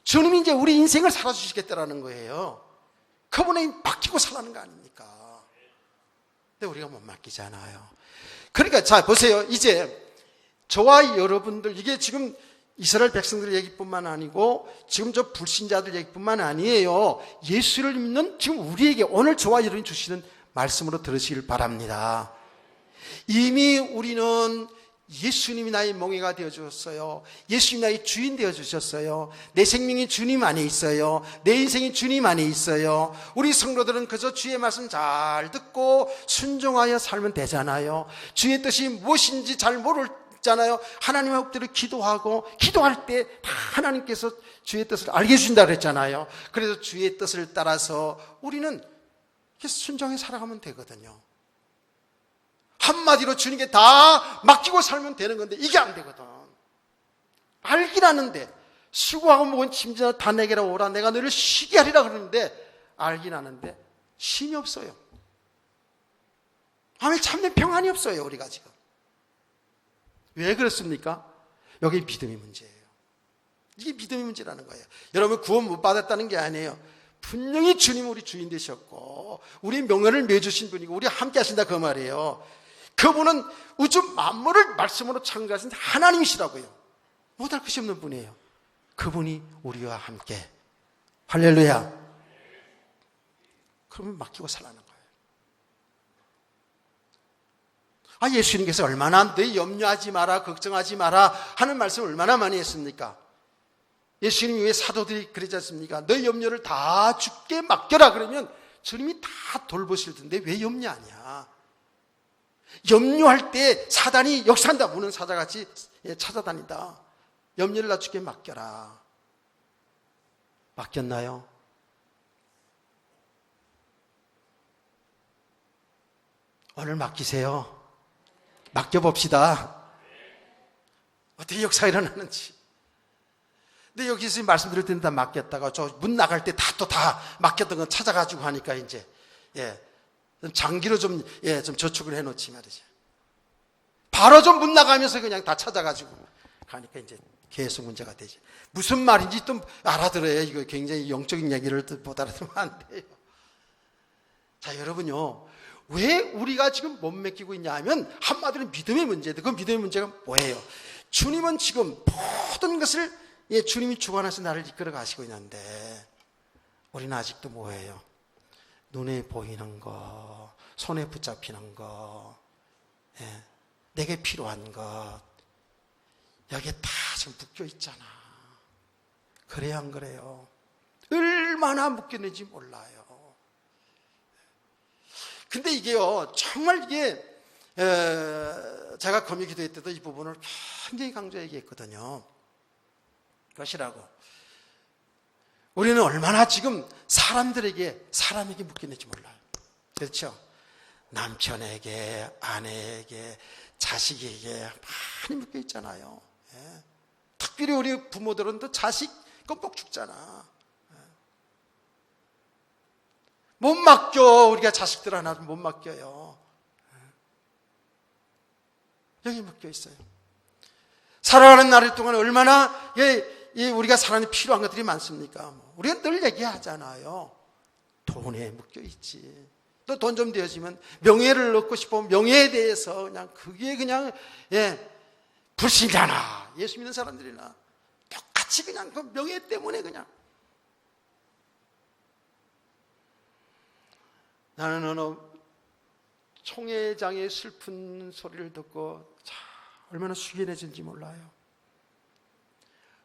주님이 이제 우리 인생을 살아주시겠다는 거예요. 그분에 맡기고 살라는 거 아닙니까? 근데 우리가 못 맡기잖아요. 그러니까 자 보세요. 이제 저와 여러분들, 이게 지금 이스라엘 백성들 얘기뿐만 아니고 지금 저 불신자들 얘기뿐만 아니에요. 예수를 믿는 지금 우리에게 오늘 저와 여러분이 주시는 말씀으로 들으시길 바랍니다. 이미 우리는 예수님이 나의 멍에가 되어주셨어요. 예수님이 나의 주인 되어주셨어요. 내 생명이 주님 안에 있어요. 내 인생이 주님 안에 있어요. 우리 성도들은 그저 주의 말씀 잘 듣고 순종하여 살면 되잖아요. 주의 뜻이 무엇인지 잘 모르잖아요. 하나님의 엎드려 기도하고, 기도할 때 다 하나님께서 주의 뜻을 알게 해주신다 그랬잖아요. 그래서 주의 뜻을 따라서 우리는 순종해 살아가면 되거든요. 한마디로 주님께 다 맡기고 살면 되는 건데 이게 안 되거든. 알긴 아는데, 수고하고 무거운 짐자 다 내게로 오라. 내가 너를 쉬게 하리라 그러는데 알긴 아는데 힘이 없어요. 아멘. 참된 평안이 없어요, 우리가 지금. 왜 그렇습니까? 여기 믿음이 문제예요. 이게 믿음이 문제라는 거예요. 여러분, 구원 못 받았다는 게 아니에요. 분명히 주님 우리 주인 되셨고 우리 명예를 매주신 분이고 우리 함께 하신다 그 말이에요. 그분은 우주 만물을 말씀으로 창조하신 하나님이시라고요. 못할 것이 없는 분이에요. 그분이 우리와 함께. 할렐루야. 그러면 맡기고 살라는 거예요. 예수님께서 얼마나 너 염려하지 마라, 걱정하지 마라 하는 말씀을 얼마나 많이 했습니까? 예수님이 왜 사도들이 그러지 않습니까? 너 염려를 다 주께 맡겨라 그러면 주님이 다 돌보실 텐데 왜 염려하냐? 염려할 때 사단이 역사한다, 무는 사자같이 찾아다닌다. 염려를 다 주께 맡겨라. 맡겼나요? 오늘 맡기세요. 맡겨봅시다. 어떻게 역사가 일어나는지. 근데 여기서 말씀드릴 때는 다 맡겼다가 저 문 나갈 때 다 맡겼던 건 찾아가지고 하니까 이제 장기로 좀 저축을 해놓지 말이죠. 바로 좀 문 나가면서 그냥 다 찾아가지고 가니까 이제 계속 문제가 되지. 무슨 말인지 또 알아들어야 이거 굉장히 영적인 얘기를 또 못 알아들으면 안 돼요. 자, 여러분요. 왜 우리가 지금 못 맡기고 있냐 하면 한마디로 믿음의 문제인데 그 믿음의 문제가 뭐예요? 주님은 지금 모든 것을 주님이 주관해서 나를 이끌어 가시고 있는데 우리는 아직도 뭐예요? 눈에 보이는 거, 손에 붙잡히는 거, 내게 필요한 것 여기에 다 지금 묶여 있잖아. 그래야 안 그래요? 얼마나 묶였는지 몰라요. 근데 이게요, 정말 이게 제가 검역 기도회 때도 이 부분을 굉장히 강조 얘기했거든요. 그것이라고. 우리는 얼마나 지금 사람에게 묶였는지 몰라요. 그렇죠? 남편에게, 아내에게, 자식에게 많이 묶여 있잖아요. 특별히 우리 부모들은 또 자식 껌뻑 죽잖아. 못 맡겨. 우리가 자식들 하나 못 맡겨요. 여기 묶여 있어요. 살아가는 날 동안 얼마나 우리가 살아가는 필요한 것들이 많습니까? 우리가 늘 얘기하잖아요. 돈에 묶여 있지. 또 돈 좀 되어지면 명예를 얻고 싶어. 명예에 대해서 그냥 그게 그냥 불신자나 예수 믿는 사람들이나 똑같이 그냥 그 명예 때문에 그냥. 나는 어느 총회장의 슬픈 소리를 듣고 얼마나 숙연해진지 몰라요.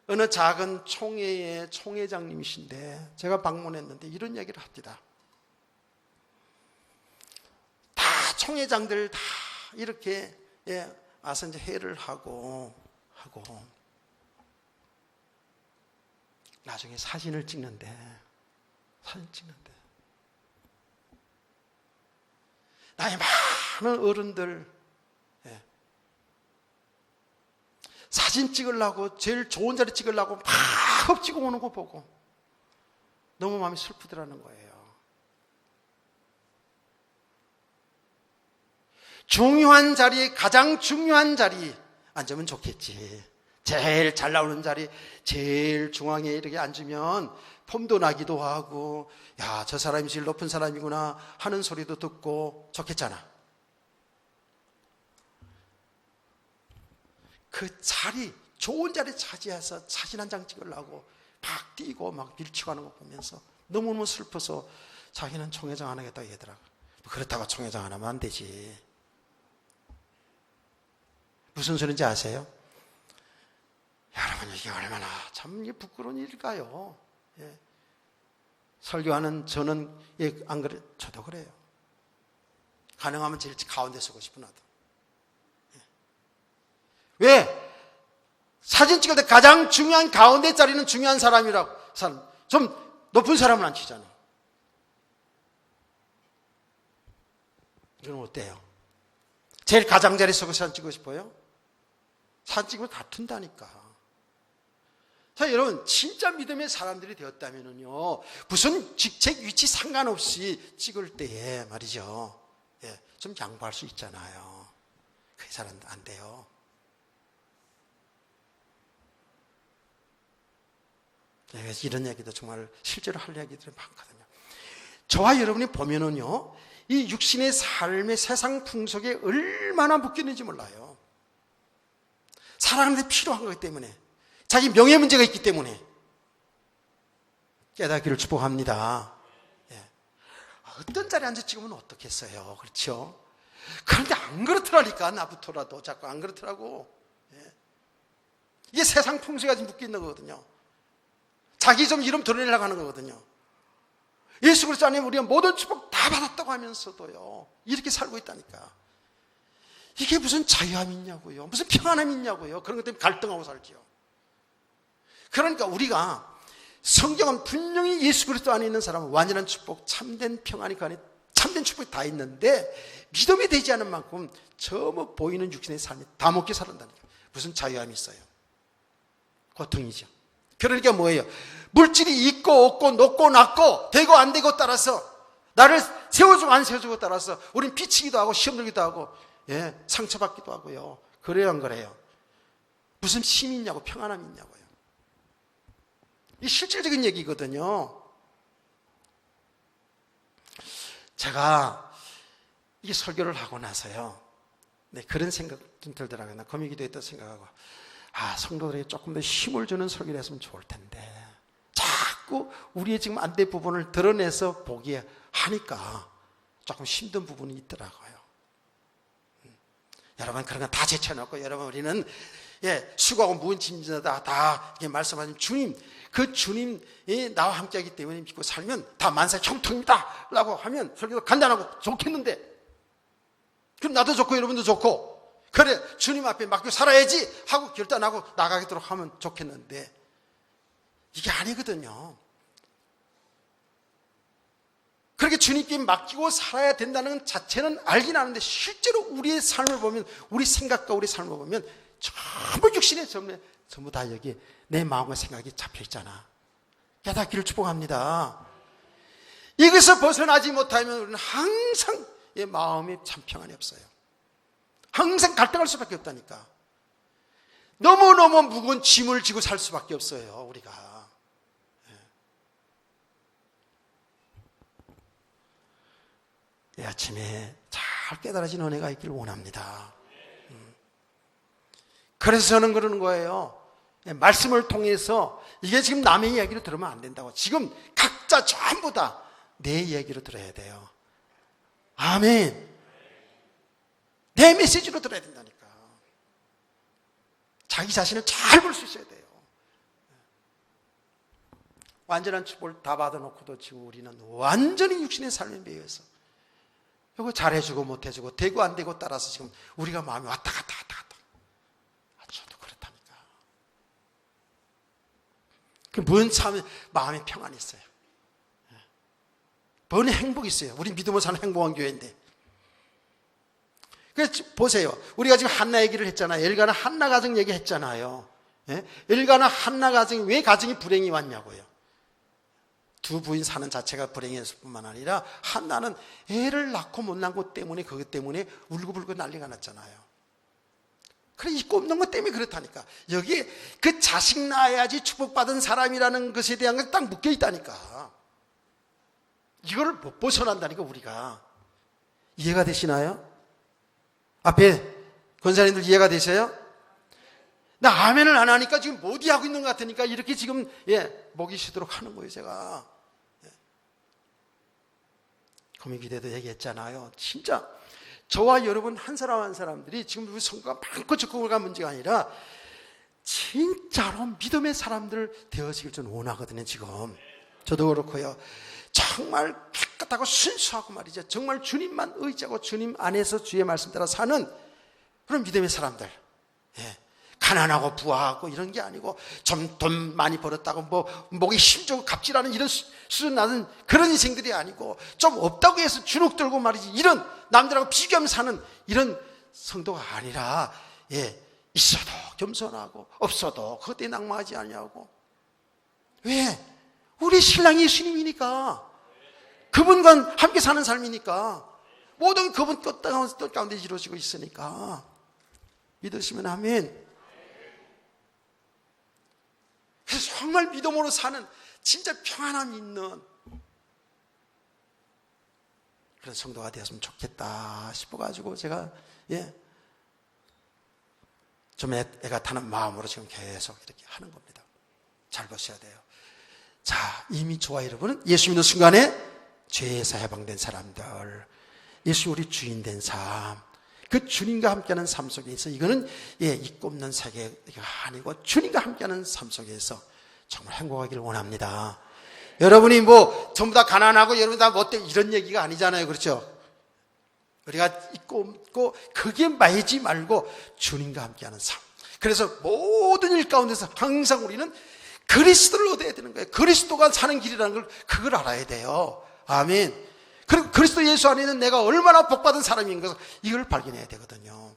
어느 작은 총회의 총회장님이신데 제가 방문했는데 이런 얘기를 합니다. 다 총회장들 다 이렇게 와서 이제 회를 하고 나중에 사진을 찍는데 나이 많은 어른들 사진 찍으려고 제일 좋은 자리 찍으려고 막 흡지고 오는 거 보고 너무 마음이 슬프더라는 거예요. 중요한 자리에 가장 중요한 자리 앉으면 좋겠지. 제일 잘 나오는 자리 제일 중앙에 이렇게 앉으면 폼도 나기도 하고 야, 저 사람이 제일 높은 사람이구나 하는 소리도 듣고 좋겠잖아. 그 자리, 좋은 자리 차지해서 사진 한 장 찍으려고 막 뛰고 막 밀치고 하는 거 보면서 너무너무 슬퍼서 자기는 총회장 안 하겠다고 얘기하더라고. 그렇다고 총회장 안 하면 안 되지. 무슨 소리인지 아세요? 여러분, 이게 얼마나 참 부끄러운 일일까요? 설교하는 저는 안 그래, 저도 그래요. 가능하면 제일 가운데 서고 싶은 나도. 왜? 사진 찍을 때 가장 중요한 가운데 자리는 중요한 사람이라고. 좀 높은 사람은 안 치잖아. 이건 어때요? 제일 가장자리 서고 사진 찍고 싶어요? 사진 찍으면 다툰다니까. 자, 여러분, 진짜 믿음의 사람들이 되었다면요, 무슨 직책, 위치 상관없이 찍을 때에 말이죠, 좀 양보할 수 있잖아요. 그게 잘 안 돼요. 이런 얘기도 정말 실제로 할 얘기들이 많거든요. 저와 여러분이 보면은요, 이 육신의 삶의 세상 풍속에 얼마나 묶였는지 몰라요. 살아가는 데 필요한 거기 때문에, 자기 명예 문제가 있기 때문에 깨닫기를 축복합니다. 어떤 자리에 앉아 찍으면 어떻겠어요? 그렇죠? 그런데 안 그렇더라니까. 나부터라도 자꾸 안 그렇더라고. 이게 세상 풍속에 아직 묶여 있는 거거든요. 자기 좀 이름 드러내려고 하는 거거든요. 예수 그리스도 안에 우리가 모든 축복 다 받았다고 하면서도요, 이렇게 살고 있다니까. 이게 무슨 자유함이 있냐고요. 무슨 평안함이 있냐고요. 그런 것 때문에 갈등하고 살지요. 그러니까 우리가, 성경은 분명히 예수 그리스도 안에 있는 사람은 완전한 축복, 참된 평안이 그 안에 참된 축복이 다 있는데 믿음이 되지 않은 만큼 전부 보이는 육신의 삶이 다 먹게 살았다니까. 무슨 자유함이 있어요. 고통이죠. 그러니까 뭐예요? 물질이 있고 없고 높고 낮고 되고 안 되고 따라서 나를 세워주고 안 세워주고 따라서 우린 비치기도 하고 시험 들기도 하고 상처받기도 하고요. 그래요 안 그래요? 무슨 힘이 있냐고 평안함이 있냐고요. 이 실질적인 얘기거든요. 제가 이 설교를 하고 나서요. 그런 생각 좀 들더라고요. 나 거미기도했다 생각하고 성도들에게 조금 더 힘을 주는 설교를 했으면 좋을 텐데 자꾸 우리의 지금 안 될 부분을 드러내서 보기에 하니까 조금 힘든 부분이 있더라고요. 여러분 그런 건 다 제쳐놓고 여러분 우리는 수고하고 무거운 짐진다 다 말씀하신 주님, 그 주님이 나와 함께하기 때문에 믿고 살면 다 만사 형통입니다 라고 하면 설교도 간단하고 좋겠는데, 그럼 나도 좋고 여러분도 좋고 그래 주님 앞에 맡겨 살아야지 하고 결단하고 나가도록 하면 좋겠는데 이게 아니거든요. 그렇게 주님께 맡기고 살아야 된다는 것 자체는 알긴 아는데 실제로 우리의 삶을 보면, 우리 생각과 우리 삶을 보면 전부 육신에 전부 다 여기 내 마음과 생각이 잡혀 있잖아. 깨닫기를 축복합니다. 여기서 벗어나지 못하면 우리는 항상 마음이 참 평안이 없어요. 항상 갈등할 수밖에 없다니까. 너무너무 무거운 짐을 지고 살 수밖에 없어요, 우리가. 이 아침에 잘 깨달아진 은혜가 있기를 원합니다. 그래서 저는 그러는 거예요. 말씀을 통해서 이게 지금 남의 이야기로 들으면 안 된다고. 지금 각자 전부 다 내 이야기로 들어야 돼요. 아멘. 내 메시지로 들어야 된다니까. 자기 자신을 잘 볼 수 있어야 돼요. 완전한 축복을 다 받아놓고도 지금 우리는 완전히 육신의 삶에 매여서 이거 잘해주고 못해주고 되고 안 되고 따라서 지금 우리가 마음이 왔다 갔다. 저도 그렇다니까. 뭔 참 마음에 평안이 있어요. 뭔 행복이 있어요. 우리 믿음으로 사는 행복한 교회인데. 그래서 보세요. 우리가 지금 한나 얘기를 했잖아요. 엘가나 한나 가정 얘기했잖아요. 엘가나 한나 가정이 왜 가정이 불행이 왔냐고요. 두 부인 사는 자체가 불행했을 뿐만 아니라 한나는 애를 낳고 못 낳은 것 때문에 그것 때문에 울고불고 난리가 났잖아요. 그래 이 꼽는 것 때문에 그렇다니까. 여기에 그 자식 낳아야지 축복받은 사람이라는 것에 대한 게 딱 묶여 있다니까. 이거를 못 벗어난다니까 우리가. 이해가 되시나요? 앞에 권사님들 이해가 되세요? 나 아멘을 안 하니까 지금 못 이해하고 있는 것 같으니까 이렇게 지금 목이 쉬도록 하는 거예요 제가. 거미기대도 얘기했잖아요. 진짜 저와 여러분 한 사람 한 사람들이 지금 우리 성과가 많고 적고가 문제가 아니라 진짜로 믿음의 사람들 되어지길 좀 원하거든요 지금. 저도 그렇고요. 정말 깨끗하고 순수하고 말이죠. 정말 주님만 의지하고 주님 안에서 주의 말씀 따라 사는 그런 믿음의 사람들. 가난하고 부하고 이런 게 아니고 좀 돈 많이 벌었다고 목이 힘주고 갑질하는 이런 수준 나는 그런 인생들이 아니고 좀 없다고 해서 주눅 들고 말이지 이런 남들하고 비교하면서 사는 이런 성도가 아니라 있어도 겸손하고 없어도 그때 낙망하지 않냐고. 왜? 우리 신랑이 예수님이니까 그분과 함께 사는 삶이니까 모든 그분 뜻 가운데 이루어지고 있으니까 믿으시면 아멘. 그래서 정말 믿음으로 사는 진짜 평안함이 있는 그런 성도가 되었으면 좋겠다 싶어가지고 제가 좀 애가 타는 마음으로 지금 계속 이렇게 하는 겁니다. 잘 보셔야 돼요. 자, 이미 저와 여러분은 예수 믿는 순간에 죄에서 해방된 사람들, 예수 우리 주인 된 삶, 그 주님과 함께하는 삶 속에서 이거는 있고 없는 세계가 아니고 주님과 함께하는 삶 속에서 정말 행복하기를 원합니다. 여러분이 전부 다 가난하고 여러분 다 못돼 이런 얘기가 아니잖아요. 그렇죠? 우리가 있고 없고 그게 말지 말고 주님과 함께하는 삶. 그래서 모든 일 가운데서 항상 우리는 그리스도를 얻어야 되는 거예요. 그리스도가 사는 길이라는 걸 그걸 알아야 돼요. 아멘. 그리고 그리스도 예수 안에는 내가 얼마나 복받은 사람인 것을 이걸 발견해야 되거든요.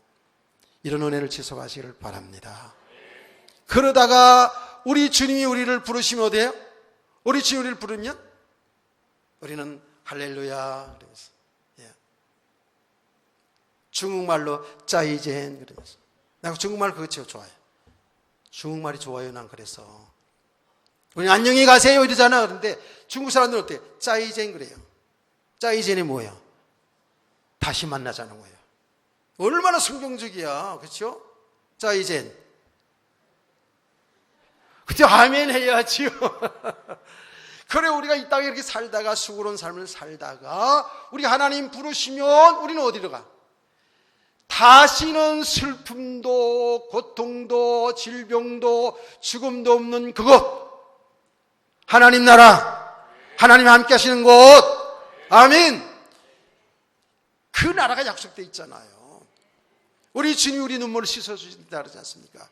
이런 은혜를 지속하시기를 바랍니다. 그러다가 우리 주님이 우리를 부르시면 어때요? 우리 주님이 우리를 부르면 우리는 할렐루야 그러면서, 예. 중국말로 짜이젠 그러면서. 내가 중국말 그거 제일 좋아해. 중국말이 좋아요. 난 그래서 우리 안녕히 가세요 이러잖아. 그런데 중국 사람들은 어때요? 짜이젠 그래요. 짜이젠이 뭐예요? 다시 만나자는 거예요. 얼마나 성경적이야. 그렇죠? 짜이젠. 그때 아멘 해야지요. 그래, 우리가 이 땅에 이렇게 살다가 수고로운 삶을 살다가 우리 하나님 부르시면 우리는 어디로 가? 다시는 슬픔도 고통도 질병도 죽음도 없는 그곳, 하나님 나라, 하나님 함께 하시는 곳, 아멘. 그 나라가 약속되어 있잖아요. 우리 주님이 우리 눈물을 씻어주신다 그러지 않습니까?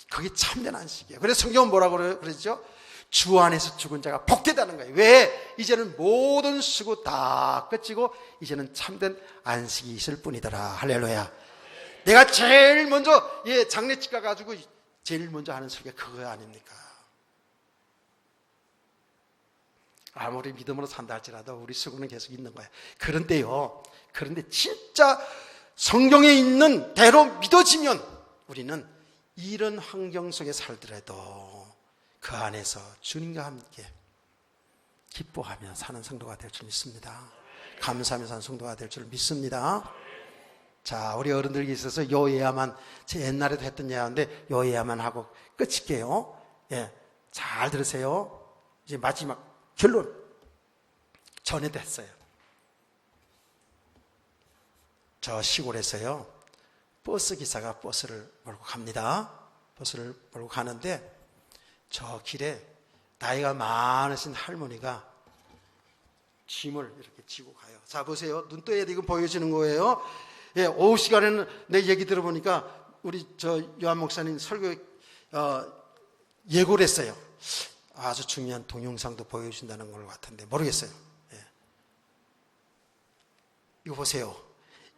그게 참된 안식이에요. 그래서 성경은 뭐라고 그러죠? 주 안에서 죽은 자가 복되다는 거예요. 왜? 이제는 모든 수고 다 끝이고 이제는 참된 안식이 있을 뿐이더라. 할렐루야. 내가 제일 먼저 장례집 가가지고 제일 먼저 하는 소리가 그거 아닙니까? 아무리 믿음으로 산다 할지라도 우리 수고는 계속 있는 거예요. 그런데 진짜 성경에 있는 대로 믿어지면 우리는 이런 환경 속에 살더라도 그 안에서 주님과 함께 기뻐하며 사는 성도가 될 줄 믿습니다. 감사하며 사는 성도가 될 줄 믿습니다. 자, 우리 어른들에게 있어서 요 예야만, 제 옛날에도 했던 예야인데 요 예야만 하고 끝일게요. 예, 잘 들으세요. 이제 마지막 결론. 전에도 했어요. 저 시골에서요, 버스 기사가 버스를 몰고 갑니다. 버스를 몰고 가는데 저 길에 나이가 많으신 할머니가 짐을 이렇게 지고 가요. 자, 보세요. 눈 떠야 돼. 이건 보여주는 거예요. 예, 오후 시간에는 내 얘기 들어보니까 우리 저 요한 목사님 설교 예고를 했어요. 아주 중요한 동영상도 보여준다는 것 같은데 모르겠어요. 예. 이거 보세요.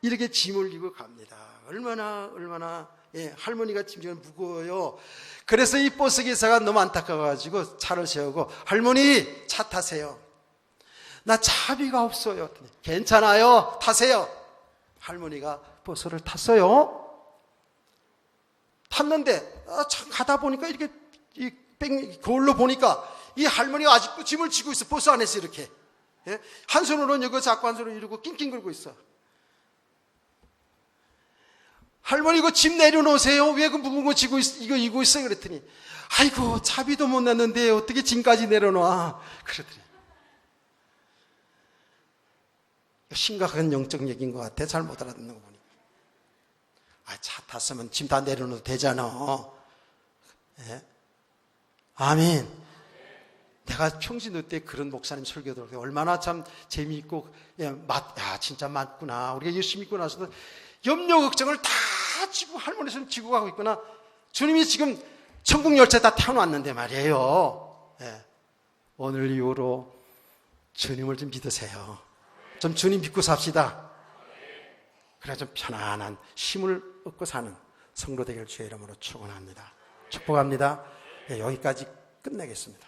이렇게 짐을 지고 갑니다. 얼마나 할머니가 짐이 무거워요. 그래서 이 버스 기사가 너무 안타까워가지고 차를 세우고, 할머니 차 타세요. 나 차비가 없어요. 괜찮아요, 타세요. 할머니가 버스를 탔어요. 탔는데 가다 보니까 이렇게 거울로 보니까 이 할머니가 아직도 짐을 지고 있어. 버스 안에서 이렇게, 예? 한 손으로는 이거 잡고 한 손으로 이러고 낑낑 걸고 있어. 할머니 이거 짐 내려놓으세요. 왜 그 무거운 거 지고 이고 있어요? 그랬더니 아이고, 차비도 못 냈는데 어떻게 짐까지 내려놔? 그러더니 심각한 영적 얘기인 것 같아. 잘 못 알아듣는 거 보니까. 차 탔으면 짐 다 내려놓어도 되잖아. 예? 아멘. 내가 평신도 때 그런 목사님 설교 들었어요. 얼마나 참 재미있고, 진짜 맞구나. 우리가 예수 믿고 나서도 염려 걱정을 다 지고 할머니 손 지고 가고 있구나. 주님이 지금 천국 열차에 다 태워놨는데 말이에요. 예. 오늘 이후로 주님을 좀 믿으세요. 좀 주님 믿고 삽시다. 그래 좀 편안한 힘을 얻고 사는 성도 되길 주의 이름으로 축원합니다. 축복합니다. 예, 여기까지 끝내겠습니다.